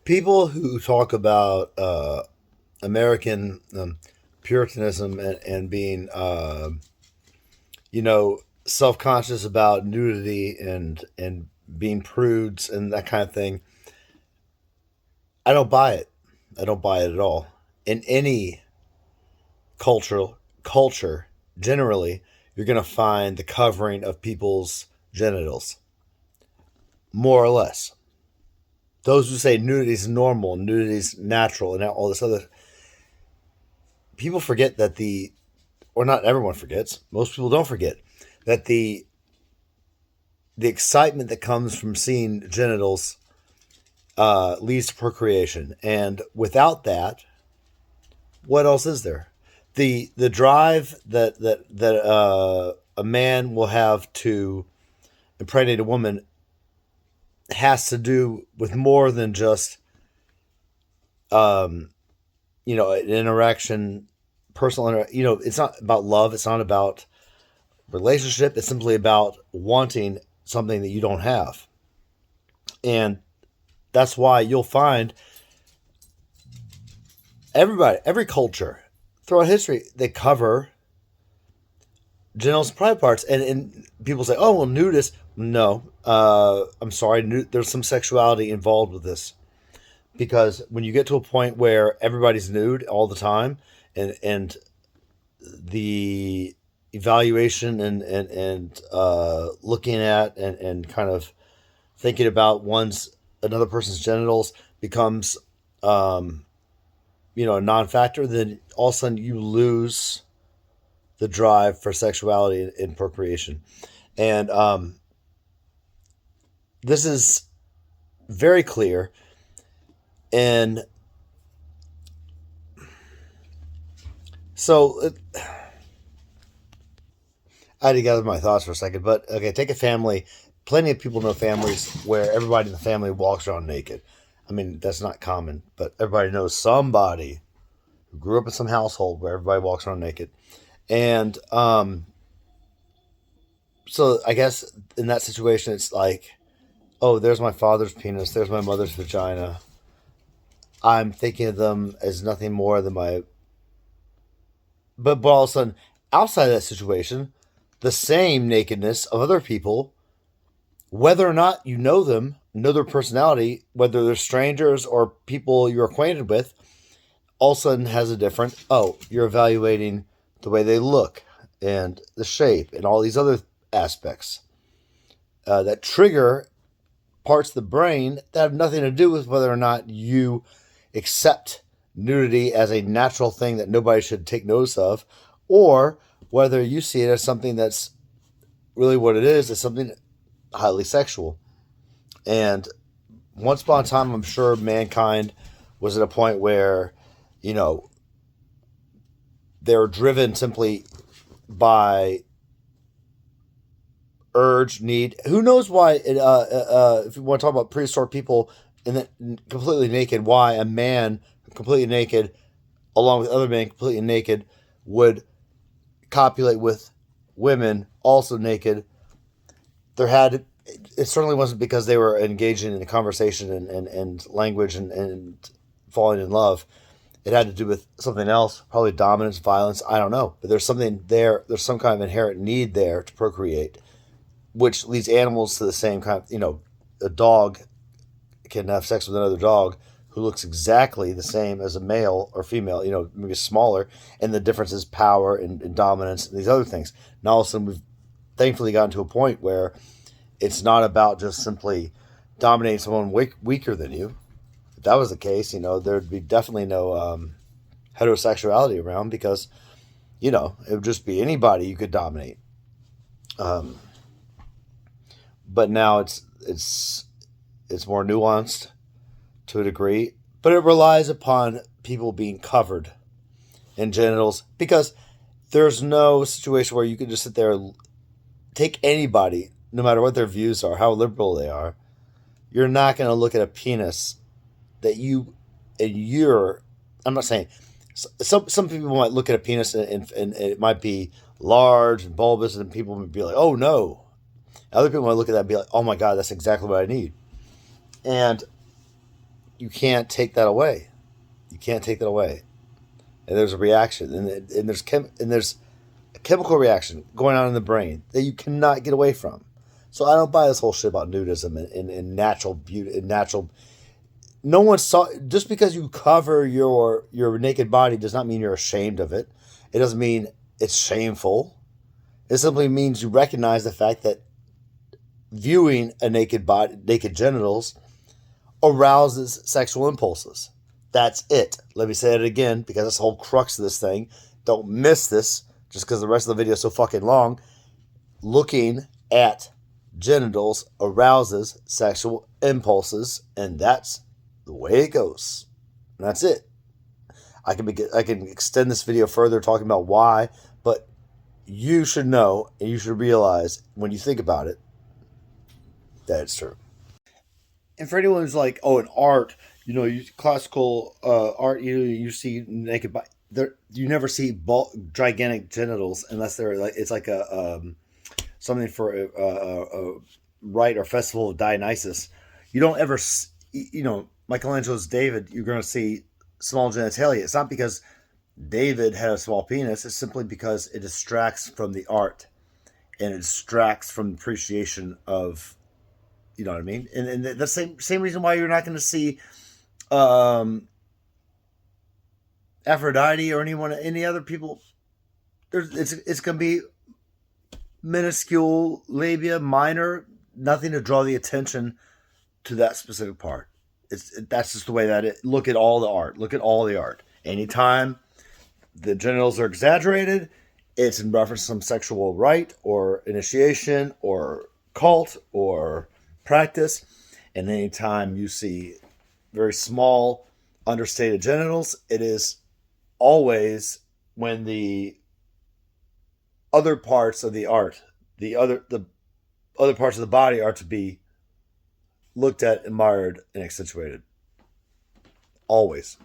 People who talk about American Puritanism and being, you know, self conscious about nudity and being prudes and that kind of thing, I don't buy it. I don't buy it at all. In any culture, generally, you're going to find the covering of people's genitals, more or less. Those who say nudity is normal, nudity is natural, and all this other, people forget that or not everyone forgets. Most people don't forget that the excitement that comes from seeing genitals leads to procreation, and without that, what else is there? The drive that a man will have to impregnate a woman has to do with more than just um, an interaction, it's not about love. It's not about relationship. It's simply about wanting something that you don't have, and that's why you'll find every culture throughout history, they cover genitals and private parts, and people say, "Oh, well, nudist." No, I'm sorry. There's some sexuality involved with this because when you get to a point where everybody's nude all the time, and the evaluation and looking at and kind of thinking about another person's genitals becomes um, a non-factor, then all of a sudden you lose the drive for sexuality and procreation. And this is very clear. And so I had to gather my thoughts for a second. But okay, take a family. Plenty of people know families where everybody in the family walks around naked. I mean, that's not common, but everybody knows somebody who grew up in some household where everybody walks around naked. And so I guess in that situation, it's like, oh, there's my father's penis, there's my mother's vagina. I'm thinking of them as nothing more than my. But all of a sudden, outside of that situation, the same nakedness of other people, whether or not you know them, know their personality, whether they're strangers or people you're acquainted with, all of a sudden has a different. Oh, you're evaluating the way they look and the shape and all these other aspects that trigger parts of the brain that have nothing to do with whether or not you accept nudity as a natural thing that nobody should take notice of, or whether you see it as something that's really what it is something highly sexual. And once upon a time, I'm sure mankind was at a point where, you know, they're driven simply by urge, need. Who knows why? If you want to talk about prehistoric people and then completely naked, why a man completely naked, along with other men completely naked, would copulate with women also naked? There had it certainly wasn't because they were engaging in a conversation and language and falling in love. It had to do with something else, probably dominance, violence. I don't know, but there's something there. There's some kind of inherent need there to procreate, which leads animals to the same kind of, a dog can have sex with another dog who looks exactly the same as a male or female, maybe smaller, and the difference is power and dominance and these other things. Now all of a sudden we've thankfully gotten to a point where it's not about just simply dominating someone weaker than you. If that was the case, there'd be definitely no heterosexuality around because, it would just be anybody you could dominate. Um, but now it's more nuanced to a degree, but it relies upon people being covered in genitals because there's no situation where you can just sit there and take anybody, no matter what their views are, how liberal they are. You're not going to look at a penis that you're. I'm not saying some people might look at a penis and it might be large and bulbous, and people would be like, "Oh no." Other people might look at that and be like, "Oh my god, that's exactly what I need." And you can't take that away. You can't take that away. And there's a reaction, and there's a chemical reaction going on in the brain that you cannot get away from. So I don't buy this whole shit about nudism and natural beauty and natural. No one saw, just because you cover your naked body does not mean you're ashamed of it. It doesn't mean it's shameful. It simply means you recognize the fact that viewing a naked body, naked genitals, arouses sexual impulses. That's it. Let me say it again because that's the whole crux of this thing. Don't miss this just because the rest of the video is so fucking long. Looking at genitals arouses sexual impulses, and that's the way it goes. And that's it. I can extend this video further talking about why, but you should know and you should realize when you think about it that it's true. And for anyone who's like, oh, in art, classical art, you see naked body. There, you never see gigantic genitals unless they're like it's like a something for a rite or festival of Dionysus. You don't ever, Michelangelo's David. You're going to see small genitalia. It's not because David had a small penis. It's simply because it distracts from the art and it distracts from the appreciation of, you know what I mean? And the same reason why you're not going to see Aphrodite or any other people. It's going to be minuscule labia, minor, nothing to draw the attention to that specific part. That's just the way that it. Look at all the art. Look at all the art. Anytime the genitals are exaggerated, it's in reference to some sexual rite or initiation or cult or practice. And anytime you see very small, understated genitals, it is always when the other parts of the art, the other parts of the body are to be looked at, admired, and accentuated. Always.